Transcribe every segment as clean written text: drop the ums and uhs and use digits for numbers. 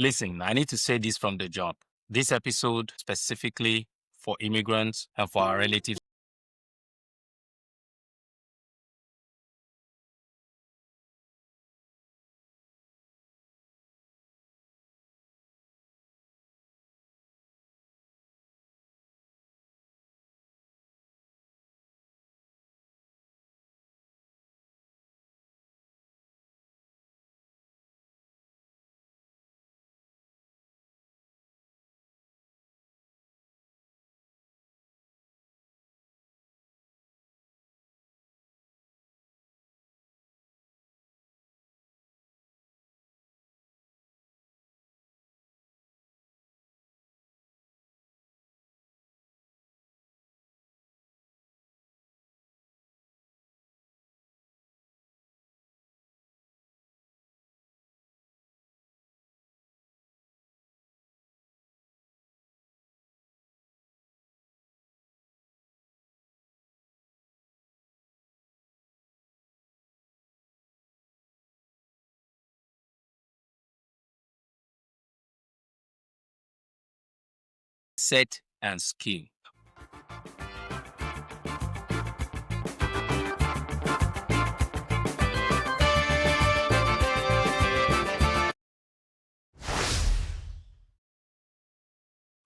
Listen, I need to say this from the jump. This episode specifically for immigrants and for our relatives. Set and skill.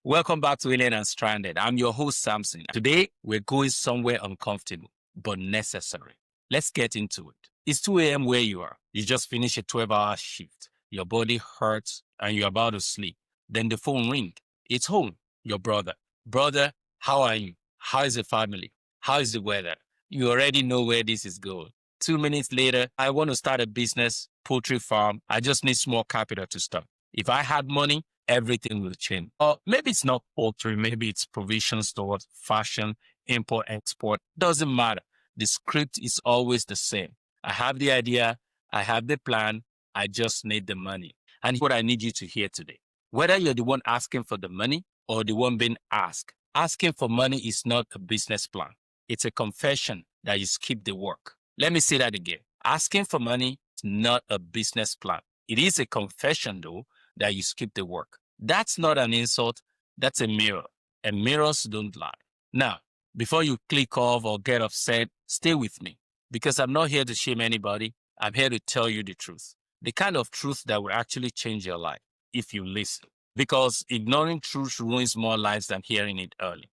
Welcome back to Alien and Stranded. I'm your host, Samson. Today, we're going somewhere uncomfortable, but necessary. Let's get into it. It's 2 a.m. where you are. You just finished a 12-hour shift. Your body hurts and you're about to sleep. Then the phone rings. It's home. Your brother. Brother, how are you? How is the family? How is the weather? You already know where this is going. 2 minutes later, I want to start a business, poultry farm. I just need small capital to start. If I had money, everything will change. Or maybe it's not poultry, maybe it's provision stores, fashion, import, export. Doesn't matter. The script is always the same. I have the idea, I have the plan, I just need the money. And what I need you to hear today. Whether you're the one asking for the money or the one being asked, asking for money is not a business plan. It's a confession that you skip the work. Let me say that again. Asking for money is not a business plan. It is a confession, though, that you skip the work. That's not an insult. That's a mirror. And mirrors don't lie. Now, before you click off or get upset, stay with me. Because I'm not here to shame anybody. I'm here to tell you the truth. The kind of truth that will actually change your life if you listen. Because ignoring truth ruins more lives than hearing it early.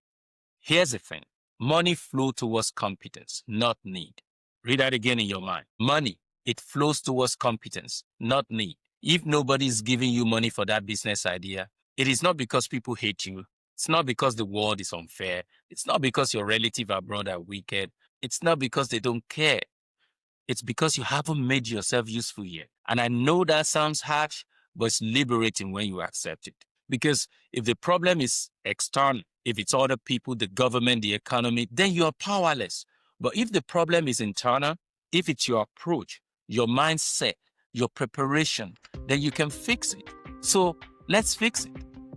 Here's the thing. Money flows towards competence, not need. Read that again in your mind. Money, it flows towards competence, not need. If nobody is giving you money for that business idea, it is not because people hate you. It's not because the world is unfair. It's not because your relative abroad are wicked. It's not because they don't care. It's because you haven't made yourself useful yet. And I know that sounds harsh, but it's liberating when you accept it. Because if the problem is external, if it's other people, the government, the economy, then you are powerless. But if the problem is internal, if it's your approach, your mindset, your preparation, then you can fix it. So let's fix it.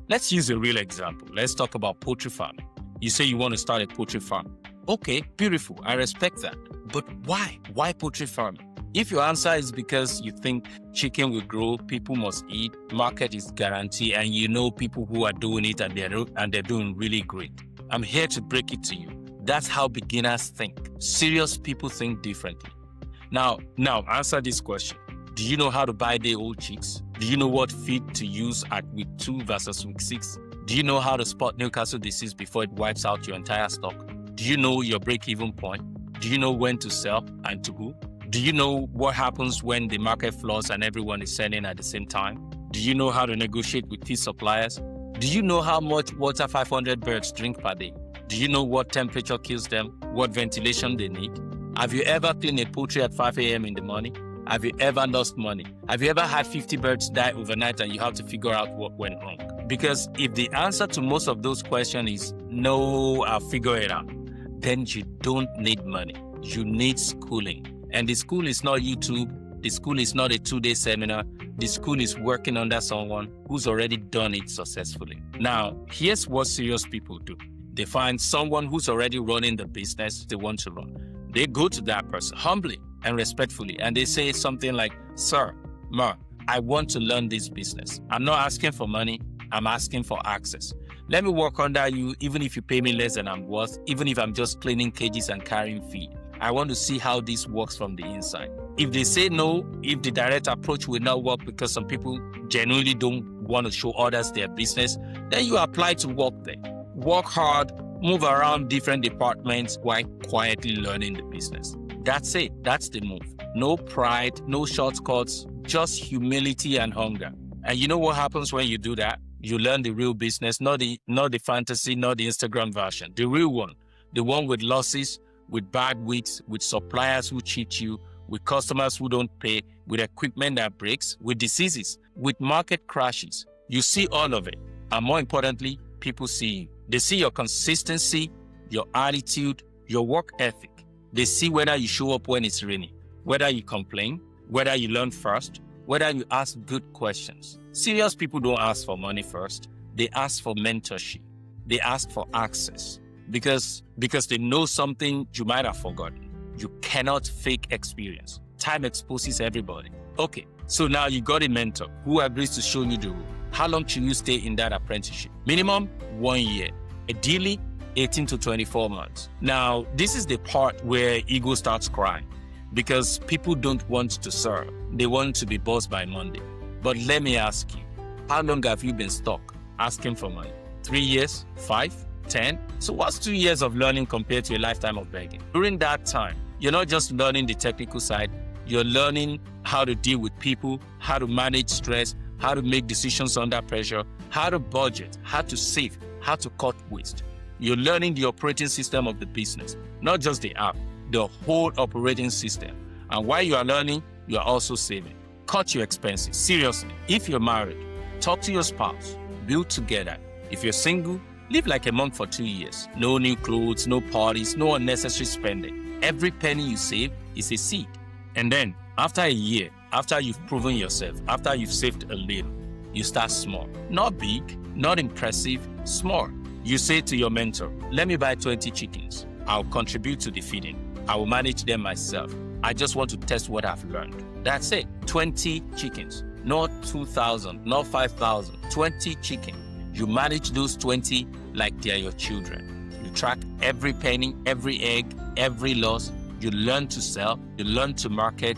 Let's use a real example. Let's talk about poultry farming. You say you want to start a poultry farm. Okay, beautiful. I respect that. But why? Why poultry farming? If your answer is because you think chicken will grow, people must eat, market is guaranteed, and you know people who are doing it and they're doing really great, I'm here to break it to you. That's how beginners think. Serious people think differently. Now answer this question. Do you know how to buy day-old chicks? Do you know what feed to use at week 2 versus week 6? Do you know how to spot Newcastle disease before it wipes out your entire stock? Do you know your break-even point? Do you know when to sell and to who? Do you know what happens when the market floods and everyone is selling at the same time? Do you know how to negotiate with feed suppliers? Do you know how much water 500 birds drink per day? Do you know what temperature kills them? What ventilation they need? Have you ever cleaned a poultry at 5 a.m. in the morning? Have you ever lost money? Have you ever had 50 birds die overnight and you have to figure out what went wrong? Because if the answer to most of those questions is no, I'll figure it out, then you don't need money. You need schooling. And the school is not YouTube. The school is not a 2-day seminar. The school is working under someone who's already done it successfully. Now, here's what serious people do. They find someone who's already running the business they want to run. They go to that person humbly and respectfully, and they say something like, "Sir, Ma, I want to learn this business. I'm not asking for money. I'm asking for access. Let me work under you, even if you pay me less than I'm worth, even if I'm just cleaning cages and carrying feed. I want to see how this works from the inside. If they say no, if the direct approach will not work because some people genuinely don't want to show others their business, then you apply to work there. Work hard, move around different departments while quietly learning the business. That's it. That's the move. No pride, no shortcuts, just humility and hunger. And you know what happens when you do that? You learn the real business, not the fantasy, not the Instagram version, the real one, the one with losses, with bad weeks, with suppliers who cheat you, with customers who don't pay, with equipment that breaks, with diseases, with market crashes. You see all of it. And more importantly, people see you. They see your consistency, your attitude, your work ethic. They see whether you show up when it's raining, whether you complain, whether you learn first, whether you ask good questions. Serious people don't ask for money first. They ask for mentorship. They ask for access because they know something you might have forgotten. You cannot fake experience. Time exposes everybody. Okay, so now you got a mentor who agrees to show you the route. How long should you stay in that apprenticeship? Minimum 1 year. Ideally, 18 to 24 months. Now, this is the part where ego starts crying because people don't want to serve. They want to be bossed by Monday. But let me ask you, how long have you been stuck asking for money? 3 years? 5? 10? So what's 2 years of learning compared to a lifetime of begging? During that time, you're not just learning the technical side, you're learning how to deal with people, how to manage stress, how to make decisions under pressure, how to budget, how to save, how to cut waste. You're learning the operating system of the business, not just the app, the whole operating system. And while you are learning, you are also saving. Cut your expenses. Seriously, if you're married, talk to your spouse, build together. If you're single, live like a monk for 2 years. No new clothes, no parties, no unnecessary spending. Every penny you save is a seed. And then, after a year, after you've proven yourself, after you've saved a little, you start small. Not big, not impressive, small. You say to your mentor, let me buy 20 chickens. I'll contribute to the feeding. I will manage them myself. I just want to test what I've learned. That's it. 20 chickens. Not 2,000, not 5,000. 20 chickens. You manage those 20 like they're your children. You track every penny, every egg, every loss. You learn to sell. You learn to market.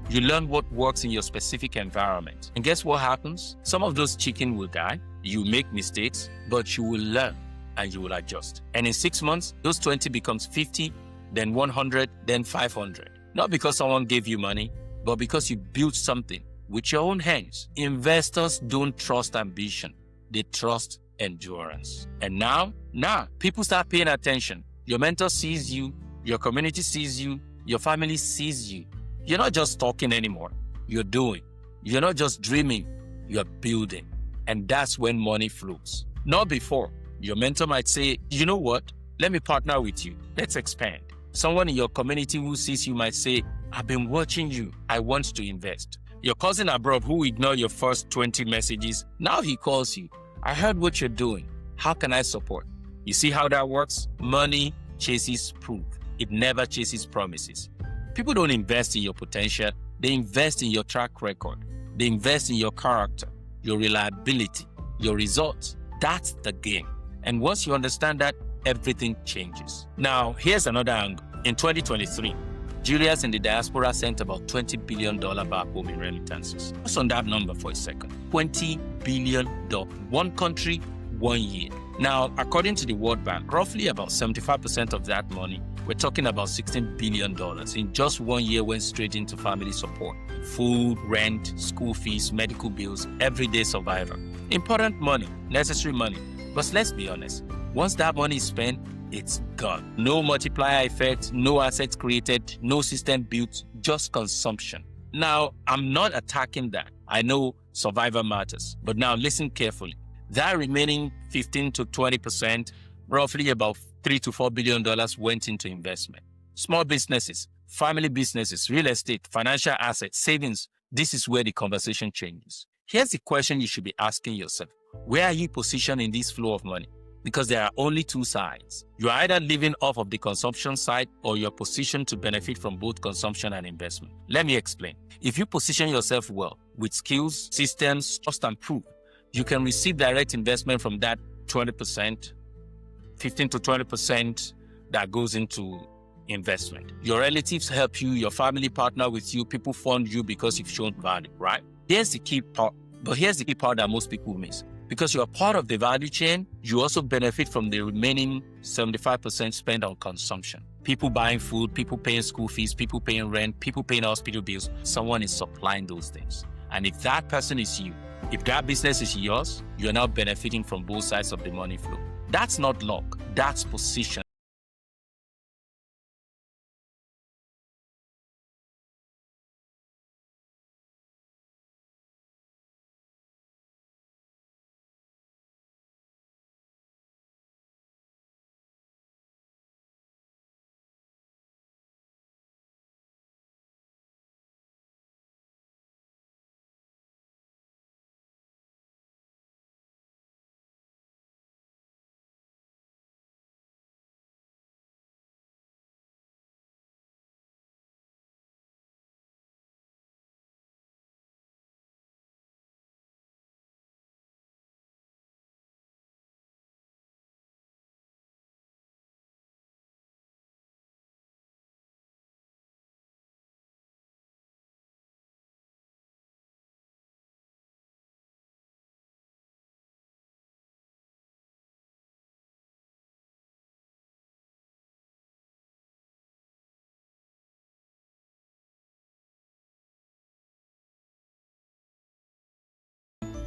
You learn what works in your specific environment. And guess what happens? Some of those chickens will die. You make mistakes, but you will learn and you will adjust. And in 6 months, those 20 becomes 50, then 100, then 500. Not because someone gave you money, but because you built something with your own hands. Investors don't trust ambition. They trust endurance. And now, people start paying attention. Your mentor sees you, your community sees you, your family sees you. You're not just talking anymore. You're doing. You're not just dreaming. You're building. And that's when money flows. Not before. Your mentor might say, you know what? Let me partner with you. Let's expand. Someone in your community who sees you might say, I've been watching you. I want to invest. Your cousin abroad who ignored your first 20 messages, now he calls you. I heard what you're doing. How can I support? You see how that works? Money chases proof. It never chases promises. People don't invest in your potential. They invest in your track record. They invest in your character, your reliability, your results. That's the game. And once you understand that, everything changes. Now, here's another angle. In 2023, Julius in the diaspora sent about $20 billion back home in remittances. Just on that number for a second. $20 billion. One country, 1 year. Now, according to the World Bank, roughly about 75% of that money, we're talking about $16 billion in just 1 year went straight into family support. Food, rent, school fees, medical bills, everyday survival. Important money, necessary money. But let's be honest, once that money is spent, it's gone. No multiplier effect, no assets created, no system built, just consumption. Now, I'm not attacking that. I know survival matters, but now listen carefully. That remaining 15 to 20%, roughly about $3 to $4 billion went into investment. Small businesses, family businesses, real estate, financial assets, savings. This is where the conversation changes. Here's the question you should be asking yourself. Where are you positioned in this flow of money? because there are only two sides. You're either living off of the consumption side or you're positioned to benefit from both consumption and investment. Let me explain. If you position yourself well with skills, systems, trust and proof, you can receive direct investment from that 20%, 15 to 20% that goes into investment. Your relatives help you, your family partner with you, people fund you because you've shown value, right? Here's the key part that most people miss. Because you're part of the value chain, you also benefit from the remaining 75% spent on consumption. People buying food, people paying school fees, people paying rent, people paying hospital bills. Someone is supplying those things. And if that person is you, if that business is yours, you're now benefiting from both sides of the money flow. That's not luck, that's position.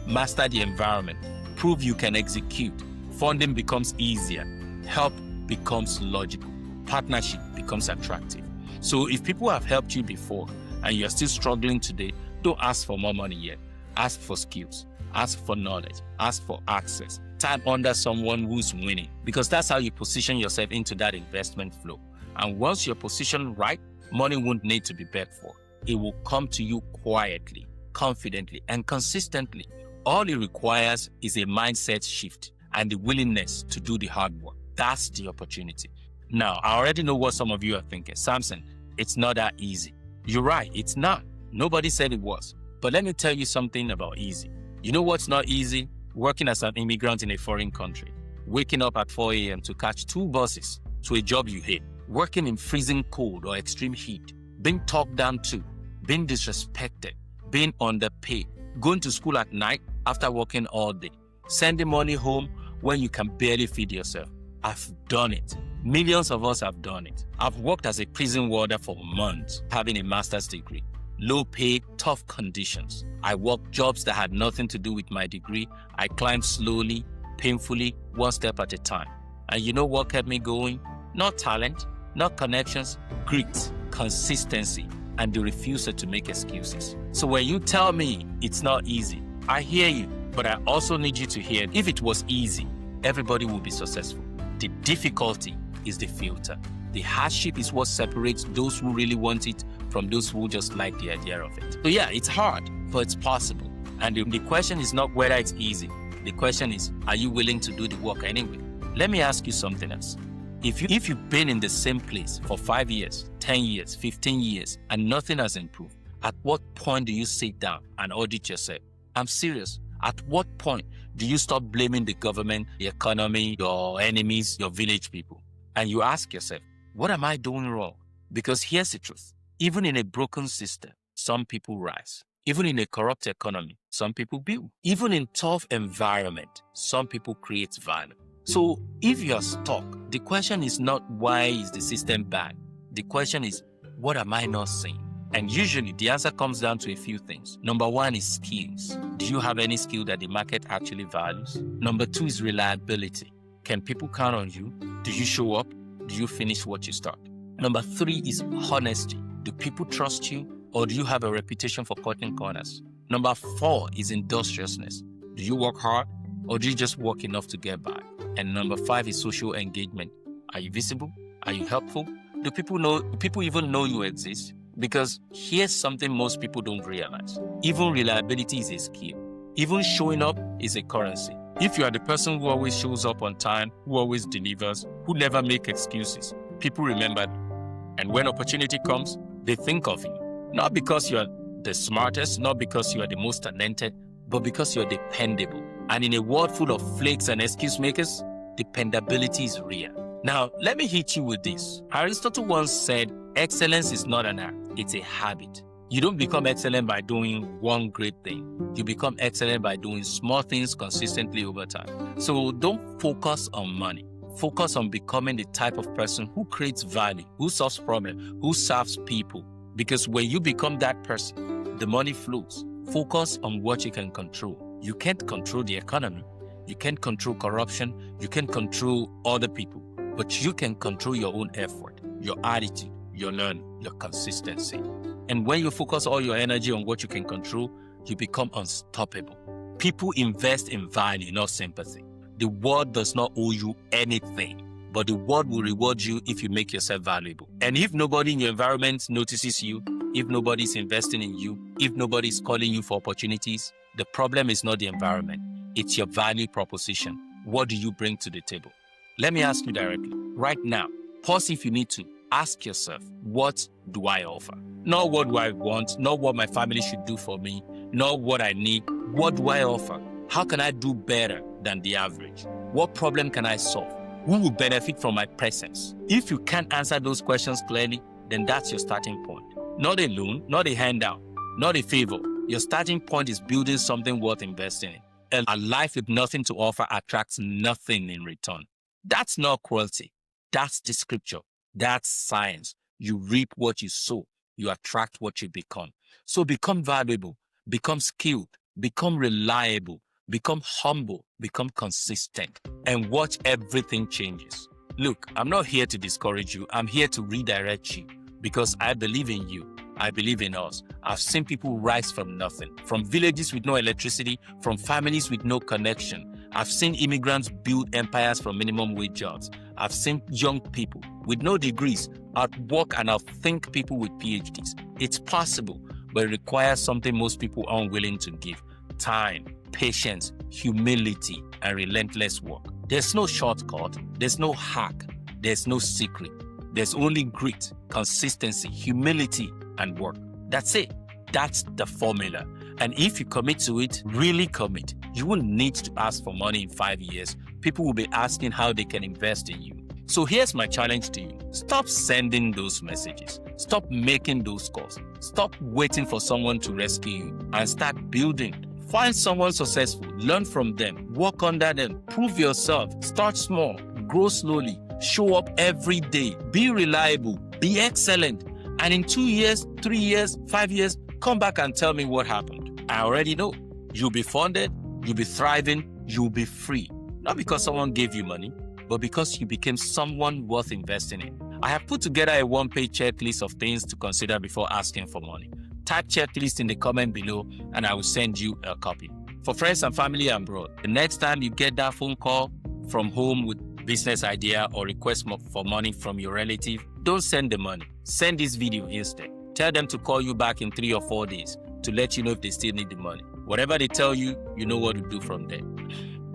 Master the environment. Prove you can execute. Funding becomes easier. Help becomes logical. Partnership becomes attractive. So if people have helped you before and you're still struggling today, don't ask for more money yet. Ask for skills. Ask for knowledge. Ask for access. Time under someone who's winning, because that's how you position yourself into that investment flow. And once you're positioned right, money won't need to be begged for. It will come to you quietly, confidently, and consistently. All it requires is a mindset shift and the willingness to do the hard work. That's the opportunity. Now, I already know what some of you are thinking. Samson, it's not that easy. You're right, it's not. Nobody said it was. But let me tell you something about easy. You know what's not easy? Working as an immigrant in a foreign country. Waking up at 4 a.m. to catch 2 buses to a job you hate. Working in freezing cold or extreme heat. Being talked down to. Being disrespected. Being underpaid. Going to school at night after working all day. Sending money home when you can barely feed yourself. I've done it. Millions of us have done it. I've worked as a prison warder for months, having a master's degree. Low pay, tough conditions. I worked jobs that had nothing to do with my degree. I climbed slowly, painfully, one step at a time. And you know what kept me going? Not talent, not connections, grit, consistency, and the refusal to make excuses. So when you tell me it's not easy, I hear you, but I also need you to hear, if it was easy, everybody would be successful. The difficulty is the filter. The hardship is what separates those who really want it from those who just like the idea of it. So yeah, it's hard, but it's possible. And the question is not whether it's easy. The question is, are you willing to do the work anyway? Let me ask you something else. If you've been in the same place for 5 years, 10 years, 15 years, and nothing has improved, at what point do you sit down and audit yourself? I'm serious. At what point do you stop blaming the government, the economy, your enemies, your village people? And you ask yourself, what am I doing wrong? Because here's the truth. Even in a broken system, some people rise. Even in a corrupt economy, some people build. Even in tough environment, some people create value. So if you're stuck, the question is not why is the system bad? The question is, what am I not seeing? And usually the answer comes down to a few things. Number 1 is skills. Do you have any skill that the market actually values? Number 2 is reliability. Can people count on you? Do you show up? Do you finish what you start? Number 3 is honesty. Do people trust you, or do you have a reputation for cutting corners? Number 4 is industriousness. Do you work hard, or do you just work enough to get by? And number 5 is social engagement. Are you visible? Are you helpful? Do people even know you exist? Because here's something most people don't realize. Even reliability is a skill. Even showing up is a currency. If you are the person who always shows up on time, who always delivers, who never make excuses, people remember you. And when opportunity comes, they think of you. Not because you are the smartest, not because you are the most talented, but because you're dependable. And in a world full of flakes and excuse makers, dependability is real. Now, let me hit you with this. Aristotle once said, excellence is not an act, it's a habit. You don't become excellent by doing one great thing. You become excellent by doing small things consistently over time. So don't focus on money. Focus on becoming the type of person who creates value, who solves problems, who serves people. Because when you become that person, the money flows. Focus on what you can control. You can't control the economy. You can't control corruption. You can't control other people. But you can control your own effort, your attitude, your learning, your consistency. And when you focus all your energy on what you can control, you become unstoppable. People invest in value, not sympathy. The world does not owe you anything, but the world will reward you if you make yourself valuable. And if nobody in your environment notices you, if nobody's investing in you, if nobody's calling you for opportunities, the problem is not the environment. It's your value proposition. What do you bring to the table? Let me ask you directly, right now, pause if you need to. Ask yourself, what do I offer? Not what do I want, not what my family should do for me, not what I need. What do I offer? How can I do better than the average? What problem can I solve? Who will benefit from my presence? If you can't answer those questions clearly, then that's your starting point. Not a loan, not a handout, not a favor. Your starting point is building something worth investing in. A life with nothing to offer attracts nothing in return. That's not cruelty. That's the scripture. That's science. You reap what you sow. You attract what you become. So become valuable, become skilled, become reliable, become humble, become consistent, and watch everything changes. Look, I'm not here to discourage you. I'm here to redirect you because I believe in you. I believe in us. I've seen people rise from nothing, from villages with no electricity, from families with no connection. I've seen immigrants build empires from minimum wage jobs. I've seen young people with no degrees outwork and outthink people with PhDs. It's possible, but it requires something most people are unwilling to give: time, patience, humility, and relentless work. There's no shortcut. There's no hack. There's no secret. There's only grit, consistency, humility, and work. That's it. That's the formula. And if you commit to it, really commit, you won't need to ask for money in 5 years. People will be asking how they can invest in you. So here's my challenge to you. Stop sending those messages. Stop making those calls. Stop waiting for someone to rescue you and start building. Find someone successful, learn from them, work under them, prove yourself, start small, grow slowly, show up every day, be reliable, be excellent. And in 2 years, 3 years, 5 years, come back and tell me what happened. I already know. You'll be funded, you'll be thriving, you'll be free. Not because someone gave you money, but because you became someone worth investing in. I have put together a one-page checklist of things to consider before asking for money. Type checklist in the comment below and I will send you a copy. For friends and family abroad, the next time you get that phone call from home with business idea or request for money from your relative, don't send the money. Send this video instead. Tell them to call you back in 3 or 4 days to let you know if they still need the money. Whatever they tell you, you know what to do from there.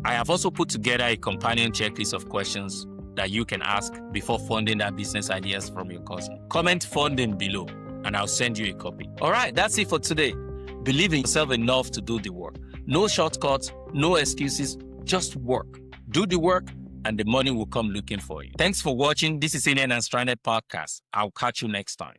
I have also put together a companion checklist of questions that you can ask before funding that business ideas from your cousin. Comment funding below and I'll send you a copy. All right, that's it for today. Believe in yourself enough to do the work. No shortcuts, no excuses, just work. Do the work and the money will come looking for you. Thanks for watching. This is Alien and Stranded Podcast. I'll catch you next time.